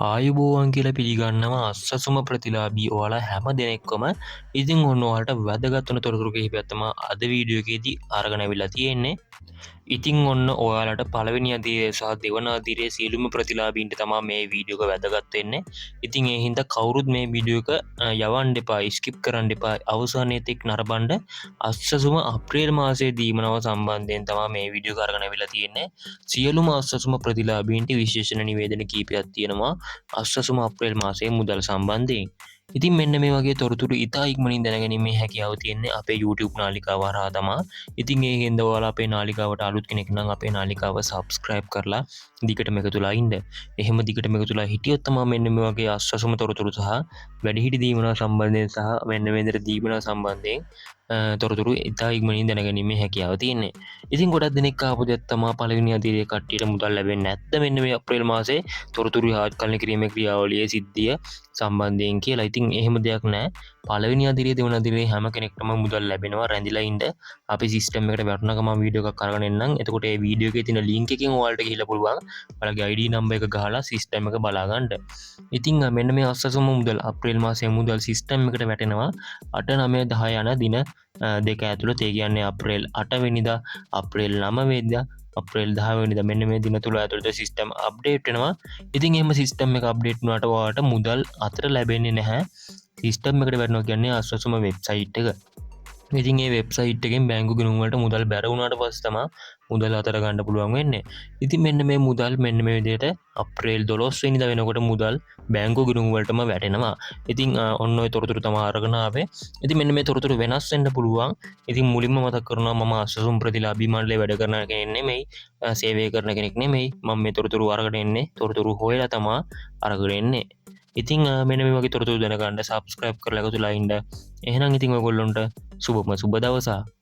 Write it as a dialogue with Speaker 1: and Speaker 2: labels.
Speaker 1: ආයුබෝවන් කියලා පිළිගන්නවා අස්සසුම ප්‍රතිලාබී ඔයාලා හැම දෙනෙක්කොම ඉතින් ඔන්න ඔයාලට වැදගත් වන තොරතුරු කිහිපයක් තමයි අද වීඩියෝ එකේදී අරගෙන අවිල්ලා තියෙන්නේ. ඉතින් ඔන්න ඔයාලට පළවෙනි අදියරේ සහ දෙවන අදියරේ සියලුම ප්‍රතිලාභීන්ට තමයි මේ වීඩියෝ එක වැදගත් වෙන්නේ. ඉතින් ඒ හින්දා කවුරුත් මේ වීඩියෝ එක යවන්න එපා, ස්කිප් කරන්න එපා. අවසානයේ තෙක් නරඹන්න. අස්සසුම අප්‍රේල් මාසයේ දීමනව සම්බන්ධයෙන් තමයි මේ වීඩියෝ එක අරගෙන අවිල්ලා තියෙන්නේ. සියලුම අස්සසුම ප්‍රතිලාභීන්ට විශේෂණ නිවේදන කීපයක් තියෙනවා. අස්සසුම අප්‍රේල් මාසයේ මුදල් සම්බන්ධයෙන්. ඉතින් මෙන්න මේ වගේ තොරතුරු ඉතා ඉක්මනින් දැනගැනීමේ හැකියාව තියෙන්නේ අපේ YouTube නාලිකාව හරහා තමයි. ඉතින් ඒ හින්දා ඔයාලා අපේ නාලිකාවට අලුත් කෙනෙක් නම් අපේ නාලිකාව subscribe කරලා දිගටම එකතුලා ඉන්න. එහෙම දිගටම එකතුලා හිටියොත් තමයි මෙන්න මේ වගේ අස්සසුම තොරතුරු සහ වැඩිහිටි දීමනා සම්බන්ධයෙන් සහ මෙන්න මේ විදිහට දීමනා සම්බන්ධයෙන් තොරතුරු ඉතා ඉක්මනින් දැනගැනීමේ හැකියාව තියෙන්නේ. ඉතින් ගොඩක් දෙනෙක් ආපු දෙයක් තමයි පළවෙනි අදියරේ කට්ටියට මුදල් ලැබෙන්නේ නැත්නම් මෙන්න මේ අප්‍රේල් මාසේ තොරතුරු ආත්කලන කිරීමේ ක්‍රියාවලියේ සිද්ධිය සම්බන්ධයෙන් කියලා. ඉතින් එහෙම දෙයක් නැහැ. පළවෙනි අදියරේ දෙවන අදියරේ හැම කෙනෙක්ටම මුදල් ලැබෙනවා. රැඳිලා ඉන්න අපි සිස්ටම් එකට වැටුණාම වීඩියෝ එකක් අරගෙන එන්නම්. එතකොට ඒ වීඩියෝ එකේ තියෙන ලින්ක් එකෙන් ඔයාලට ගිහිල්ලා පුළුවන් ඔයාලගේ ID නම්බර් එක ගහලා සිස්ටම් එක බලා ගන්න. ඉතින් මෙන්න මේ අස්සසුම මුදල් අප්‍රේල් මාසයේ මුදල් සිස්ටම් එකට වැටෙනවා 8 9 10 යන දින දෙක ඇතුළත. ඒ කියන්නේ අප්‍රේල් 8 වෙනිදා, අප්‍රේල් 9 වෙනිදා, අප්‍රේල් 10 වෙනිදා මෙන්න මේ දින තුන ඇතුළත සිස්ටම් අප්ඩේට් වෙනවා. ඉතින් එහෙම සිස්ටම් එක අප්ඩේට් වුණාට ඔයාලට මුදල් අතර ලැබෙන්නේ නැහැ. සිස්ටම් එකට වැටෙනවා කියන්නේ අස්සසුම වෙබ්සයිට් එක. ඉතින් ඒ වෙබ්සයිට් එකෙන් බැංකු ගිණුම් වලට මුදල් බැර වුණාට පස්සේ තමයි මුදල් අතර ගන්න පුළුවන් වෙන්නේ. ඉතින් මෙන්න මේ මුදල් මෙන්න මේ විදිහට අප්‍රේල් 12 වෙනිදා වෙනකොට මුදල් බැංකු ගිණුම් වලටම වැටෙනවා. ඉතින් ඔන්න ඔය තොරතුරු තමයි අරගෙන ආවේ. ඉතින් මෙන්න මේ තොරතුරු වෙනස් වෙන්න පුළුවන්. ඉතින් මුලින්ම මතක් කරනවා මම අස්සසුම් ප්‍රතිලාභී මණ්ඩලයේ වැඩ කරන කෙනෙක් නෙමෙයි, සේවය කරන කෙනෙක් නෙමෙයි. මම මේ තොරතුරු අරගෙන එන්නේ තොරතුරු හොයලා තමයි අරගෙන එන්නේ. ඉතින් මෙන්න මේ වගේ තොරතුරු දැනගන්න subscribe කරලා එකතුලා ඉන්න. එහෙනම් ඉතින් ඔයගොල්ලොන්ට සුබ දවසක්.